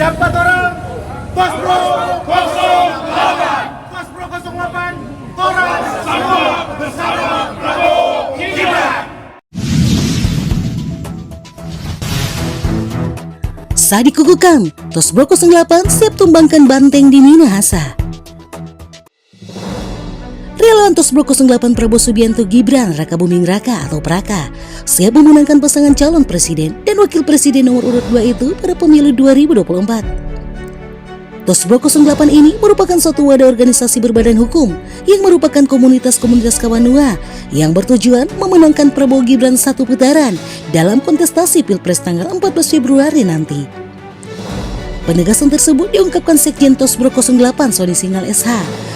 Siapa orang? Pospro 08. Pospro 08. Toran semua bersama Prabowo Gibran. Saat dikukuhkan, Tosbro 08 siap tumbangkan banteng di Minahasa. Relawan Tosbro 08 Prabowo Subianto Gibran Raka Buming Raka atau Praka siap memenangkan pasangan calon presiden dan wakil presiden nomor urut 2 itu pada pemilu 2024. Tosbro 08 ini merupakan suatu wadah organisasi berbadan hukum yang merupakan komunitas-komunitas Kawanua yang bertujuan memenangkan Prabowo Gibran satu putaran dalam kontestasi Pilpres tanggal 14 Februari nanti. Penegasan tersebut diungkapkan Sekjen Tosbro 08 Sony Singal SH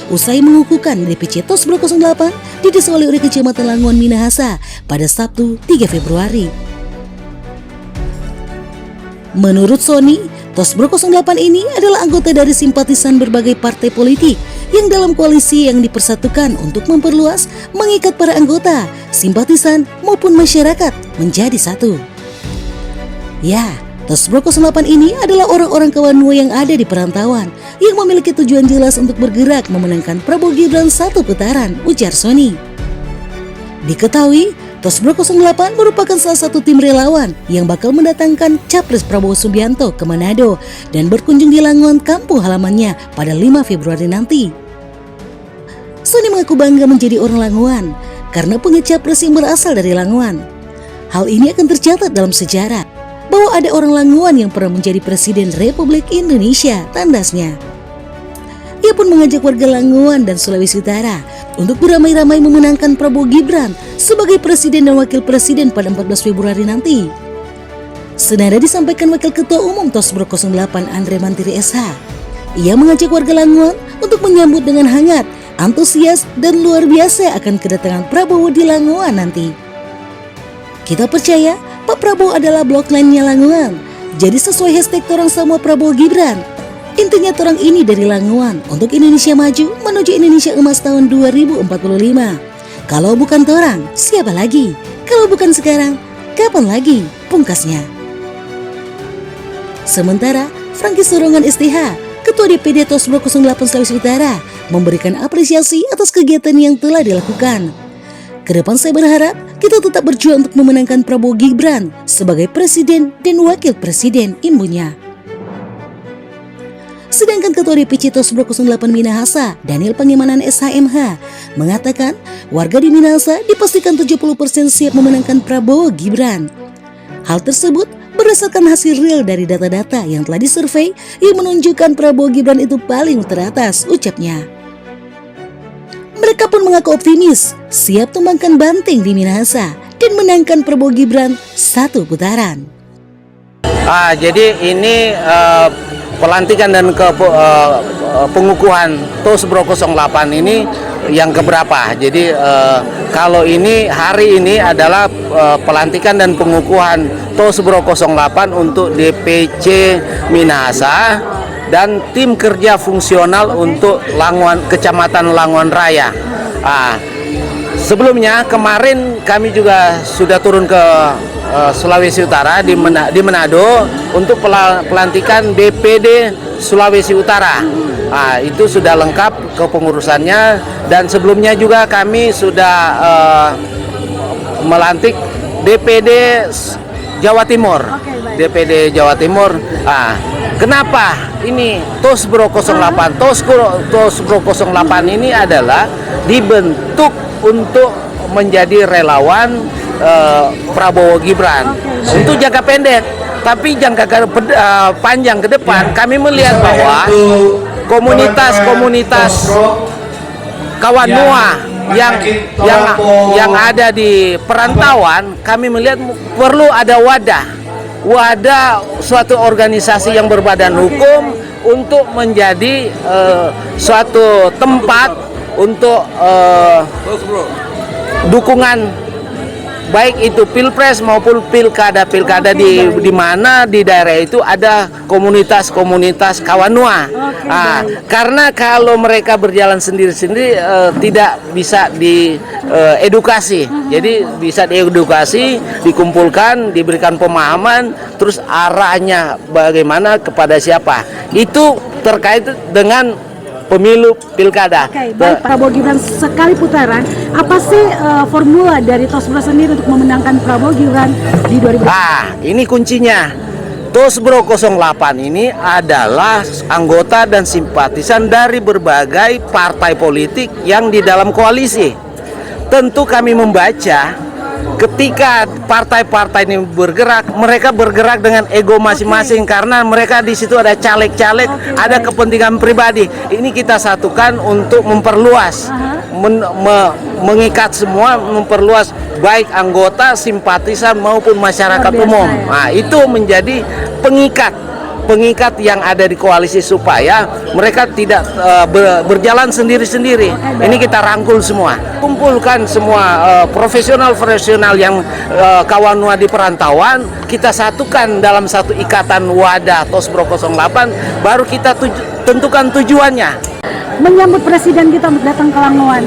usai mengukuhkan DPC Tosbro 08 di Desa Waliuri Kecamatan Langon Minahasa pada Sabtu 3 Februari. Menurut Sony, Tosbro 08 ini adalah anggota dari simpatisan berbagai partai politik yang dalam koalisi yang dipersatukan untuk memperluas, mengikat para anggota, simpatisan maupun masyarakat menjadi satu. Ya, Tosbro 08 ini adalah orang-orang Kawanua yang ada di perantauan yang memiliki tujuan jelas untuk bergerak memenangkan Prabowo Gibran satu putaran, ujar Sony. Diketahui, Tosbro 08 merupakan salah satu tim relawan yang bakal mendatangkan Capres Prabowo Subianto ke Manado dan berkunjung di Langon, kampung halamannya pada 5 Februari nanti. Sony mengaku bangga menjadi orang Langon karena punya Capres yang berasal dari Langon. Hal ini akan tercatat dalam sejarah bahwa ada orang Langon yang pernah menjadi Presiden Republik Indonesia, tandasnya. Ia pun mengajak warga Langon dan Sulawesi Utara untuk beramai-ramai memenangkan Prabowo Gibran sebagai Presiden dan Wakil Presiden pada 14 Februari nanti. Senada disampaikan Wakil Ketua Umum Tosbro 08 Andre Mantiri SH. Ia mengajak warga Langon untuk menyambut dengan hangat, antusias, dan luar biasa akan kedatangan Prabowo di Langon nanti. Kita percaya Pak Prabowo adalah blockline-nya Langon. Jadi sesuai hashtag Torang Sama Prabowo Gibran. Intinya torang ini dari Langon untuk Indonesia maju menuju Indonesia emas tahun 2045. Kalau bukan torang, siapa lagi? Kalau bukan sekarang, kapan lagi? Pungkasnya. Sementara, Franky Sorongan STH, Ketua DPD Tosbro 08 Sulawesi Utara, memberikan apresiasi atas kegiatan yang telah dilakukan. Kedepan saya berharap kita tetap berjuang untuk memenangkan Prabowo Gibran sebagai Presiden dan Wakil Presiden, imbunya. Sedangkan Ketua DPC Tosbro 08 Minahasa, Daniel Pangemanan SHMH, mengatakan warga di Minahasa dipastikan 70% siap memenangkan Prabowo Gibran. Hal tersebut berdasarkan hasil real dari data-data yang telah disurvei yang menunjukkan Prabowo Gibran itu paling teratas, ucapnya. Mereka pun mengaku optimis, siap tumbangkan banteng di Minahasa dan menangkan Prabowo Gibran satu putaran. Jadi ini pelantikan dan pengukuhan Tosbro 08 ini yang keberapa. Jadi kalau ini hari ini adalah pelantikan dan pengukuhan Tosbro 08 untuk DPC Minahasa dan tim kerja fungsional untuk Kecamatan Langon Raya. Sebelumnya kemarin kami juga sudah turun ke Sulawesi Utara di Manado untuk pelantikan DPD Sulawesi Utara. Itu sudah lengkap kepengurusannya dan sebelumnya juga kami sudah melantik DPD Jawa Timur. DPD Jawa Timur. Kenapa ini Tosbro 08? Tosbro 08 ini adalah dibentuk untuk menjadi relawan Prabowo Gibran untuk jangka pendek, tapi jangka panjang ke depan kami melihat bahwa komunitas-komunitas Kawanua yang ada di perantauan, kami melihat perlu ada wadah suatu organisasi yang berbadan hukum untuk menjadi suatu tempat untuk dukungan baik itu pilpres maupun pilkada di mana di daerah itu ada komunitas Kawanua. Karena kalau mereka berjalan sendiri-sendiri tidak bisa diedukasi. Jadi bisa diedukasi, dikumpulkan, diberikan pemahaman, terus arahnya bagaimana kepada siapa. Itu terkait dengan pemilu pilkada. Oke, baik Prabowo Gibran sekali putaran, apa sih formula dari Tosbro sendiri untuk memenangkan Prabowo Gibran di 2020? Ini kuncinya. Tosbro 08 ini adalah anggota dan simpatisan dari berbagai partai politik yang di dalam koalisi. Tentu kami membaca ketika partai-partai ini bergerak, mereka bergerak dengan ego masing-masing karena mereka di situ ada caleg-caleg, ada kepentingan pribadi. Ini kita satukan untuk memperluas, mengikat semua, memperluas baik anggota, simpatisan maupun masyarakat umum. Nah, itu menjadi pengikat yang ada di koalisi supaya mereka tidak berjalan sendiri-sendiri. Ini kita rangkul semua, kumpulkan semua profesional yang Kawanua di perantauan, kita satukan dalam satu ikatan wadah Tosbro 08, baru kita tentukan tujuannya. Menyambut presiden kita untuk datang ke Langowan,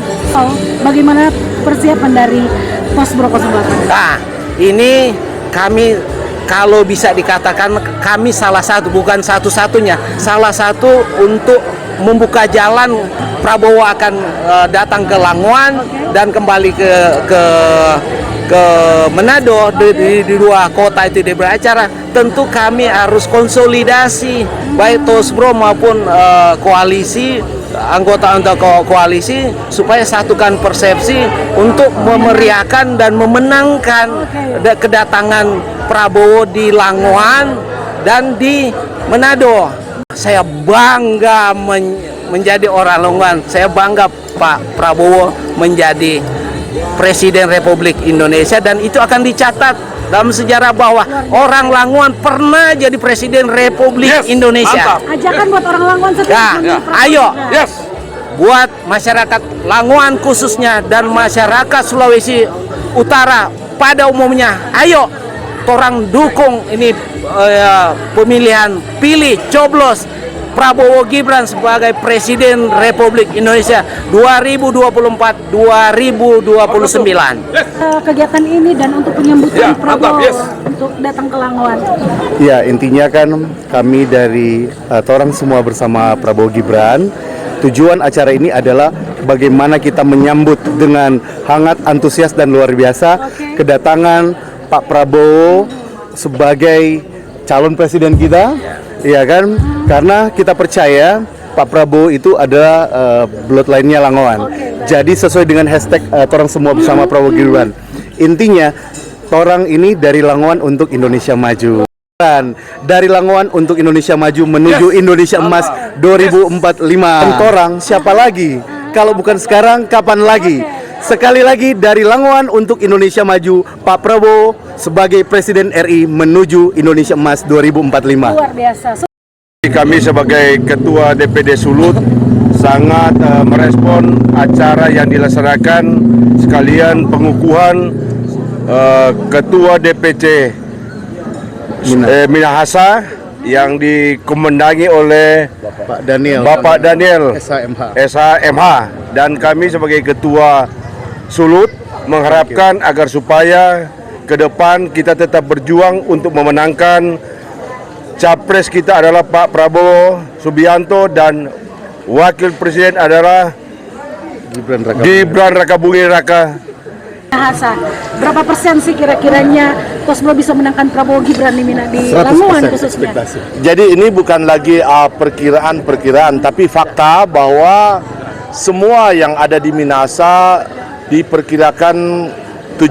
bagaimana persiapan dari Tosbro 08? Nah, ini kami kalau bisa dikatakan kami salah satu, bukan satu-satunya, salah satu untuk membuka jalan Prabowo akan datang ke Langowan dan kembali ke Manado di dua kota itu di beracara. Tentu kami harus konsolidasi baik Tosbro maupun koalisi, anggota koalisi, supaya satukan persepsi untuk memeriahkan dan memenangkan kedatangan Prabowo di Langowan dan di Manado. Saya bangga menjadi orang Langowan. Saya bangga Pak Prabowo menjadi Presiden Republik Indonesia, dan itu akan dicatat dalam sejarah bahwa orang Langowan pernah jadi Presiden Republik Indonesia. Mantap. Ajakan buat orang Langowan Ayo, buat masyarakat Langowan khususnya dan masyarakat Sulawesi Utara pada umumnya, ayo torang dukung ini pemilihan, pilih, coblos Prabowo Gibran sebagai Presiden Republik Indonesia 2024-2029. Kegiatan ini dan untuk penyambutan Prabowo untuk datang ke Langowan. Ya, intinya kan kami dari orang semua bersama Prabowo Gibran. Tujuan acara ini adalah bagaimana kita menyambut dengan hangat, antusias dan luar biasa kedatangan Pak Prabowo sebagai calon presiden kita, ya kan? Karena kita percaya Pak Prabowo itu adalah bloodline-nya Langowan. Jadi sesuai dengan hashtag orang semua bersama Prabowo Gibran. Intinya, orang ini dari Langowan untuk Indonesia Maju. Dari Langowan untuk Indonesia Maju menuju Indonesia Emas 2045. Orang siapa lagi? Kalau bukan sekarang, kapan lagi? Sekali lagi dari Langowan untuk Indonesia Maju, Pak Prabowo sebagai Presiden RI menuju Indonesia Emas 2045. Luar biasa. Kami sebagai Ketua DPD Sulut sangat merespon acara yang dilaksanakan, sekalian pengukuhan Ketua DPC Minahasa yang dikomandangi oleh Bapak Daniel SHMH, dan kami sebagai Ketua Sulut mengharapkan agar supaya ke depan kita tetap berjuang untuk memenangkan capres kita adalah Pak Prabowo Subianto dan wakil presiden adalah Gibran Rakabuming Raka. Hasa, berapa persen sih kira-kiranya Tosbro bisa menangkan Prabowo Gibran di Langowan khususnya? Jadi ini bukan lagi perkiraan, tapi fakta bahwa semua yang ada di Minahasa diperkirakan 70%.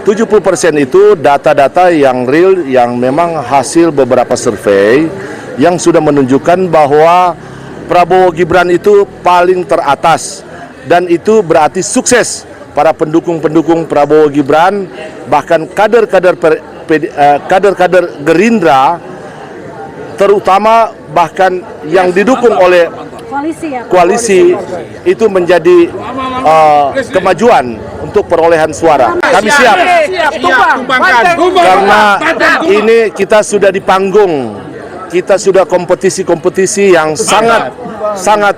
70% itu data-data yang real, yang memang hasil beberapa survei yang sudah menunjukkan bahwa Prabowo Gibran itu paling teratas, dan itu berarti sukses para pendukung-pendukung Prabowo Gibran, bahkan kader-kader Gerindra terutama, bahkan yang didukung oleh Koalisi ya Pak? koalisi itu menjadi kemajuan untuk perolehan suara. Kami siap karena ini kita sudah di panggung, kita sudah kompetisi-kompetisi yang sangat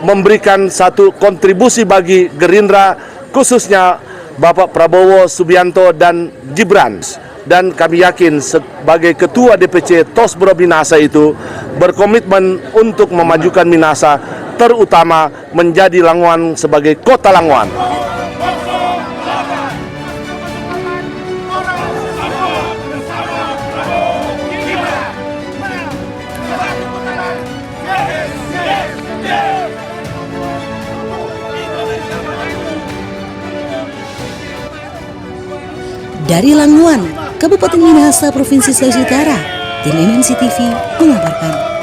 memberikan satu kontribusi bagi Gerindra, khususnya Bapak Prabowo Subianto dan Gibran. Dan kami yakin sebagai Ketua DPC Tosbro Minasa itu berkomitmen untuk memajukan Minasa, terutama menjadi Lamongan sebagai kota Lamongan. Dari Lamongan, Kabupaten Minahasa, Provinsi Sulawesi Utara, tim MNC TV mengabarkan.